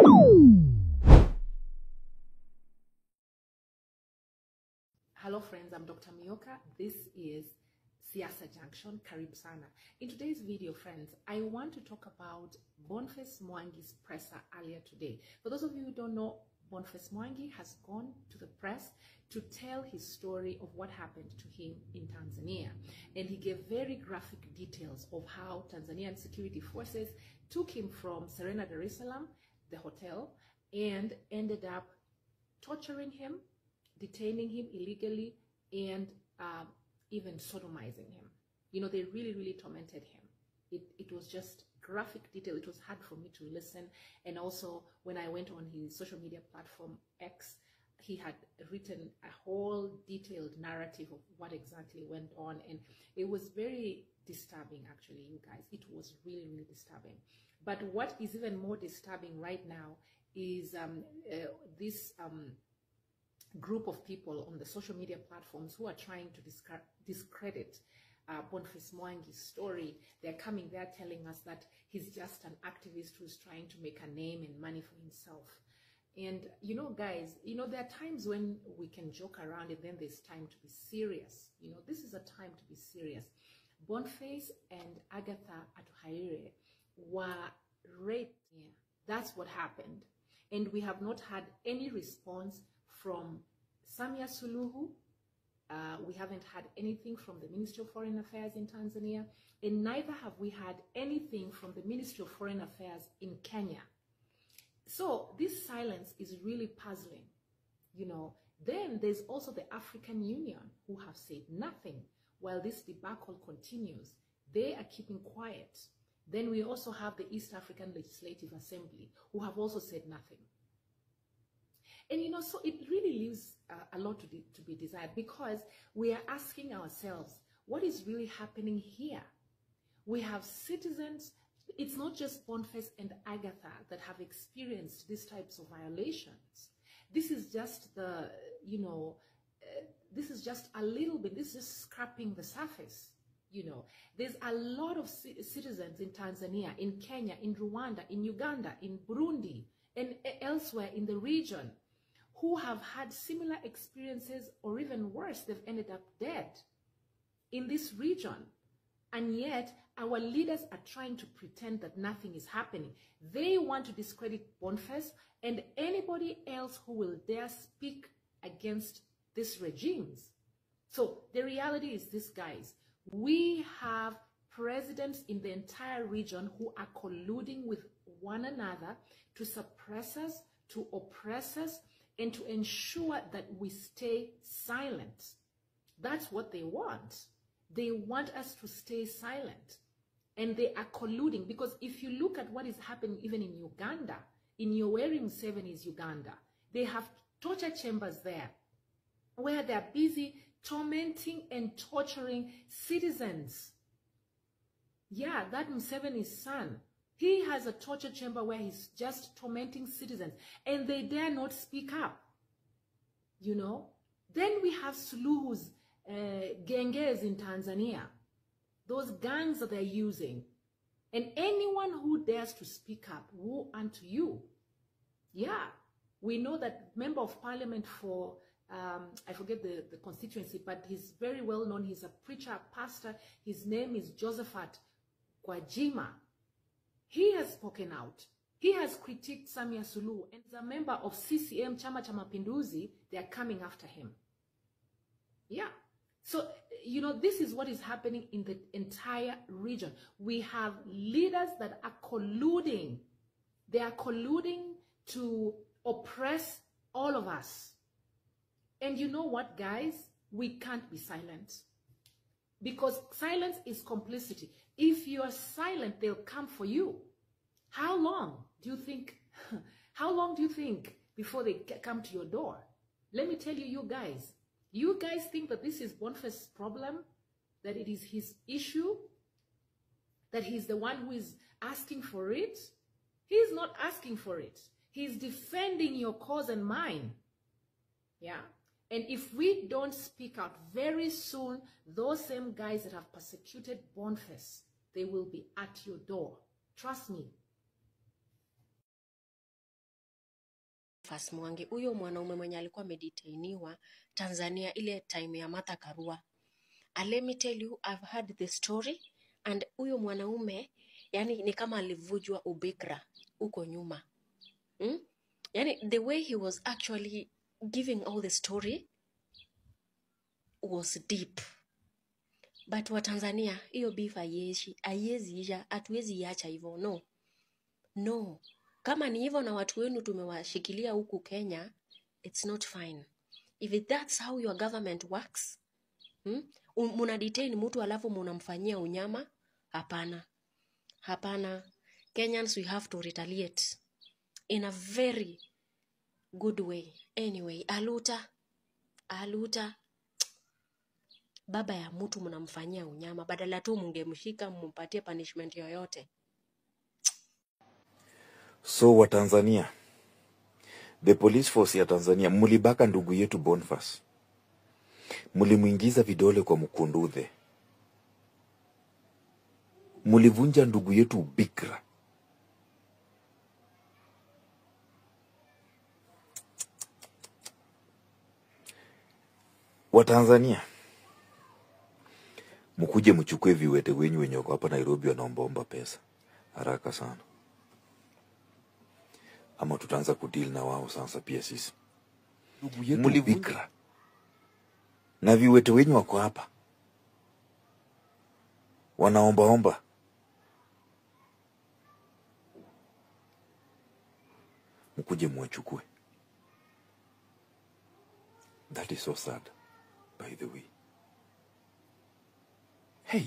Hello friends, I'm Dr. Mioka. This is Siasa Junction, Karibu Sana. In today's video, friends, I want to talk about Boniface Mwangi's presser earlier today. For those of you who don't know, Boniface Mwangi has gone to the press to tell his story of what happened to him in Tanzania. And he gave very graphic details of how Tanzanian security forces took him from Serena Dar es Salaam, the hotel, and ended up torturing him, detaining him illegally, and even sodomizing him. You know, they really tormented him. It was just graphic detail. It was hard for me to listen. And also, when I went on his social media platform X, he had written a whole detailed narrative of what exactly went on. And it was very disturbing, actually, you guys. It was really disturbing. But what is even more disturbing right now is this group of people on the social media platforms who are trying to discredit Boniface Mwangi's story. They're coming there telling us that he's just an activist who's trying to make a name and money for himself. And, you know, guys, you know, there are times when we can joke around and then there's time to be serious. You know, this is a time to be serious. Boniface and Agatha Atuhaire were raped. Yeah, that's what happened. And we have not had any response from Samia Suluhu. We haven't had anything from the Ministry of Foreign Affairs in Tanzania, and neither have we had anything from the Ministry of Foreign Affairs in Kenya. So this silence is really puzzling, you know. Then there's also the African Union, who have said nothing while this debacle continues. They are keeping quiet. Then we also have the East African Legislative Assembly, who have also said nothing. And, you know, so it really leaves a lot to be desired, because we are asking ourselves, what is really happening here? We have citizens. It's not just Boniface and Agatha that have experienced these types of violations. This is just the, you know, this is just a little bit, this is just scraping the surface. You know, there's a lot of citizens in Tanzania, in Kenya, in Rwanda, in Uganda, in Burundi, and elsewhere in the region, who have had similar experiences, or even worse, they've ended up dead in this region. And yet, our leaders are trying to pretend that nothing is happening. They want to discredit Boniface and anybody else who will dare speak against these regimes. So the reality is this, guys. We have presidents in the entire region who are colluding with one another to suppress us, to oppress us, and to ensure that we stay silent. That's what they want. They want us to stay silent. And they are colluding, because if you look at what is happening even in Uganda, in Yoweri Museveni's Uganda, they have torture chambers there where they're busy tormenting and torturing citizens. Yeah, that Museveni's son, he has a torture chamber where he's just tormenting citizens, and they dare not speak up, you know. Then we have Suluhu's genges in Tanzania, those gangs that they're using. And anyone who dares to speak up, woe unto you. Yeah, we know that member of parliament for, I forget the constituency, but he's very well known. He's a preacher, a pastor. His name is Josephat Gwajima. He has spoken out. He has critiqued Samia Suluhu, and as a member of CCM, Chama cha Mapinduzi, they are coming after him. Yeah. So, you know, this is what is happening in the entire region. We have leaders that are colluding. They are colluding to oppress all of us. And you know what, guys? We can't be silent, because silence is complicity. If you are silent, they'll come for you. How long do you think? How long do you think before they come to your door? Let me tell you, you guys think that this is Boniface's problem, that it is his issue, that he's the one who is asking for it? He's not asking for it. He's defending your cause and mine. Yeah. And if we don't speak out very soon, those same guys that have persecuted Boniface, they will be at your door. Trust me. Boniface Mwangi, huyo mwanaume mwenye alikuwa medetainiwa Tanzania ile time ya Martha Karua. And let me tell you, I've heard the story, and huyo mwanaume yani ni kama alivujwa ubikra uko nyuma. Yani the way he was actually giving all the story was deep. But wa Tanzania, hiyo beef haiwezi isha, hatuwezi iacha hivyo. No. Kama ni hivyo na watu wenu tumewashikilia huku Kenya, it's not fine. If that's how your government works, muna detain mtu alafu munamfanyia unyama, hapana. Kenyans, we have to retaliate in a very good way. Anyway, Aluta baba ya mtu mnamfanyia unyama, badala tu mungemshika mumpatie punishment yoyote. So wa Tanzania, the police force ya Tanzania, mulibaka ndugu yetu Boniface. Mulimuingiza vidole kwa mkundudhe. Mulivunja ndugu yetu bikra. Wa Tanzania, mkuje mchukue viwete wenyu wenye wako hapa Nairobi wanaomba pesa haraka sana, ama tutaanza kudeal na wao sasa pia sisi. Ndugu yetu bikra na viwete wenyu wako hapa wanaomba, mkuje mwachukue. That is so sad, by the way. Hey.